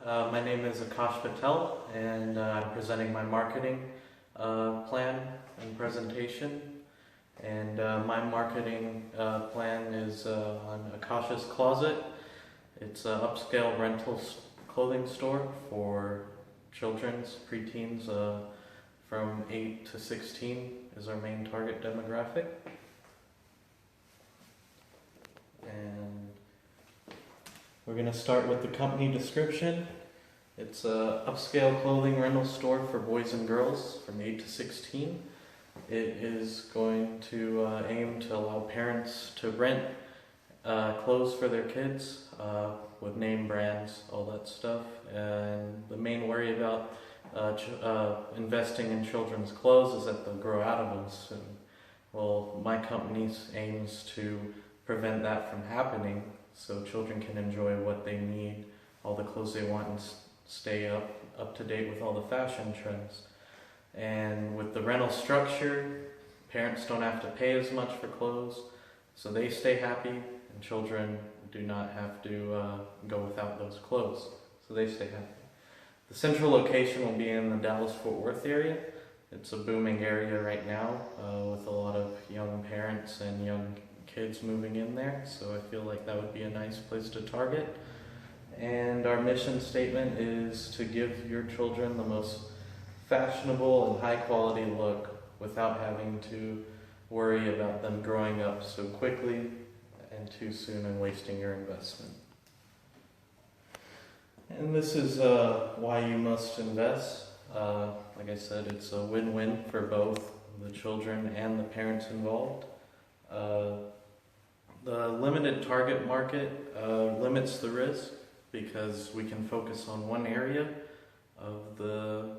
My name is Akash Patel, and I'm presenting my marketing plan and presentation. And my marketing plan is on Akash's Closet. It's an upscale rental clothing store for children's preteens from 8 to 16 is our main target demographic. And we're going to start with the company description. It's an upscale clothing rental store for boys and girls from 8 to 16. It is going to aim to allow parents to rent clothes for their kids with name brands, all that stuff. And the main worry about investing in children's clothes is that they'll grow out of them soon. Well, my company aims to prevent that from happening so children can enjoy what they need, all the clothes they want, and stay up to date with all the fashion trends. And with the rental structure, parents don't have to pay as much for clothes, so they stay happy, and children do not have to go without those clothes, so they stay happy. The central location will be in the Dallas-Fort Worth area. It's a booming area right now with a lot of young parents and young kids moving in there, so I feel like that would be a nice place to target. And our mission statement is to give your children the most fashionable and high quality look without having to worry about them growing up so quickly and too soon and wasting your investment. And this is why you must invest. Like I said, it's a win-win for both the children and the parents involved. The limited target market limits the risk because we can focus on one area of the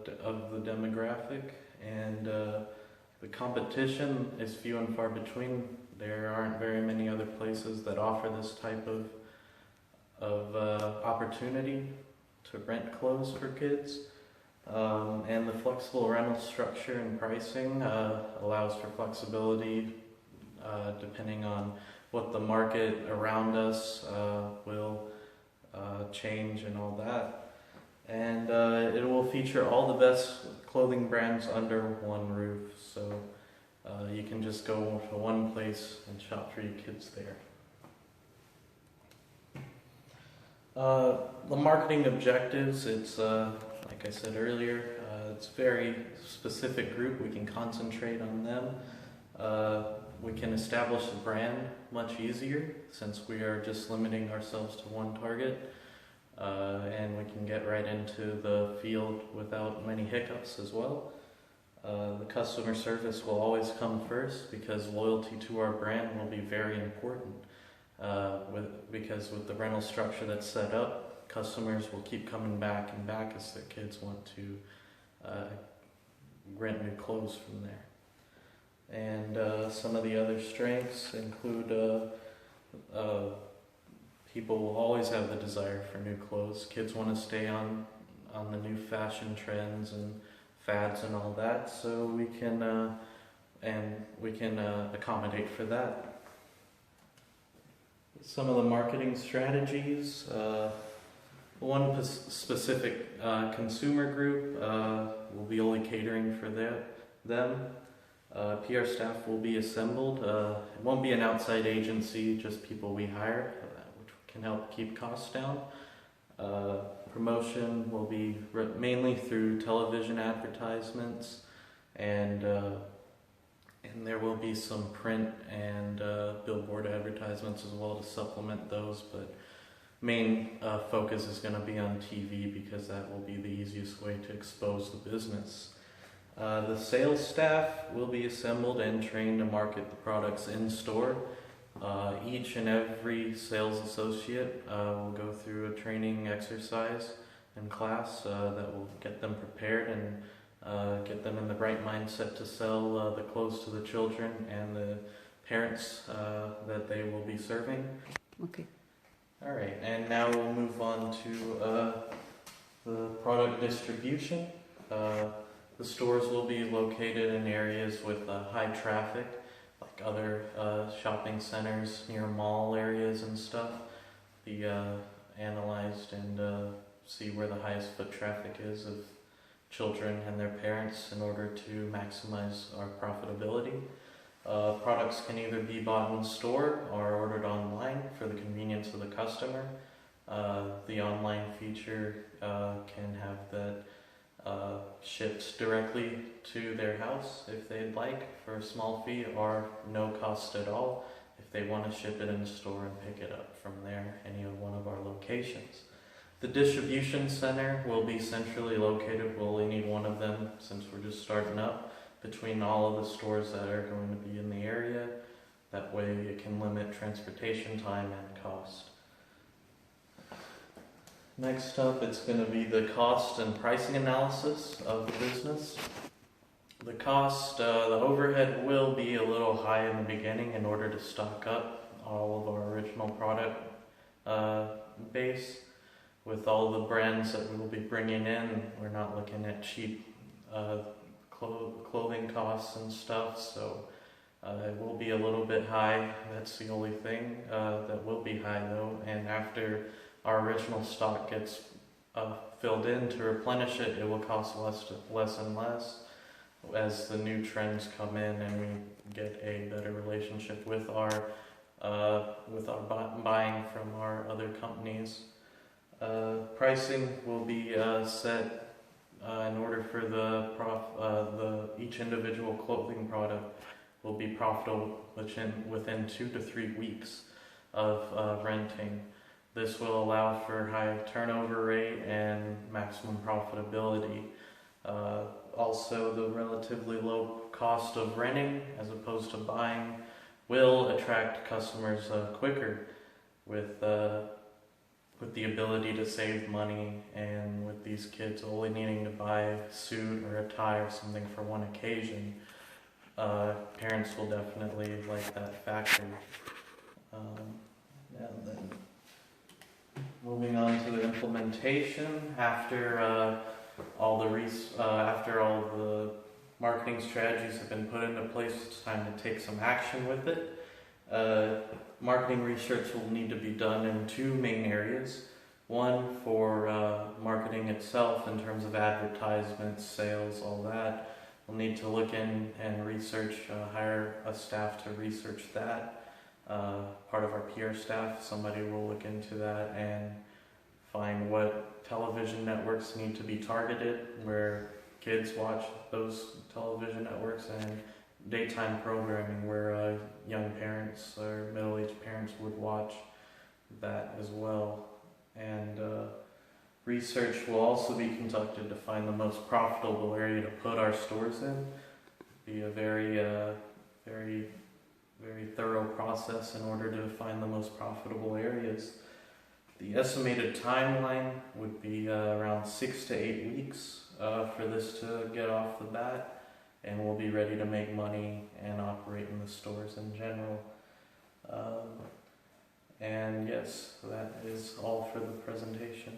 demographic, and the competition is few and far between. There aren't very many other places that offer this type of opportunity to rent clothes for kids. And the flexible rental structure and pricing allows for flexibility depending on what the market around us will change and all that. And it will feature all the best clothing brands under one roof, so you can just go to one place and shop for your kids there. The marketing objectives, it's like I said earlier, it's a very specific group. We can concentrate on them. We can establish a brand much easier since we are just limiting ourselves to one target. And we can get right into the field without many hiccups as well. The customer service will always come first because loyalty to our brand will be very important. Because with the rental structure that's set up, customers will keep coming back and back as their kids want to rent new clothes from there. And some of the other strengths include people will always have the desire for new clothes. Kids want to stay on the new fashion trends and fads and all that, so we can accommodate for that. Some of the marketing strategies. One specific consumer group will be only catering for them. PR staff will be assembled. It won't be an outside agency, just people we hire, which can help keep costs down. Promotion will be mainly through television advertisements, and there will be some print and billboard advertisements as well to supplement those, but main focus is going to be on TV because that will be the easiest way to expose the business. The sales staff will be assembled and trained to market the products in store. Each and every sales associate will go through a training exercise and class that will get them prepared and get them in the right mindset to sell the clothes to the children and the parents that they will be serving. Okay. All right, and now we'll move on to the product distribution. The stores will be located in areas with high traffic, like other shopping centers near mall areas and stuff. Be analyzed and see where the highest foot traffic is of children and their parents in order to maximize our profitability. Products can either be bought in store or ordered online for the convenience of the customer. The online feature can have that shipped directly to their house if they'd like for a small fee or no cost at all if they want to ship it in the store and pick it up from there, any of one of our locations. The distribution center will be centrally located. We'll only need one of them since we're just starting up between all of the stores that are going to be in the area. That way it can limit transportation time and cost. Next up, it's going to be the cost and pricing analysis of the business. The cost, the overhead will be a little high in the beginning in order to stock up all of our original product base. With all the brands that we will be bringing in, we're not looking at cheap clothing costs and stuff, so it will be a little bit high. That's the only thing that will be high though, and after our original stock gets filled in to replenish it, it will cost less and less as the new trends come in and we get a better relationship with our buying from our other companies. Pricing will be set in order for each individual clothing product will be profitable within 2 to 3 weeks of renting. This will allow for high turnover rate and maximum profitability. Also, the relatively low cost of renting as opposed to buying will attract customers quicker with the ability to save money, and with these kids only needing to buy a suit or a tie or something for one occasion, parents will definitely like that factor. And then moving on to the implementation, after all the marketing strategies have been put into place, it's time to take some action with it. Marketing research will need to be done in 2 main areas. One for marketing itself in terms of advertisements, sales, all that. We'll need to look in and research, hire a staff to research that. Part of our PR staff, somebody will look into that and find what television networks need to be targeted, where kids watch those television networks, and daytime programming where young parents or middle-aged parents would watch that as well. And research will also be conducted to find the most profitable area to put our stores in. Be a very thorough process in order to find the most profitable areas. The estimated timeline would be around 6 to 8 weeks for this to get off the bat, and we'll be ready to make money and operate in the stores in general. And yes, that is all for the presentation.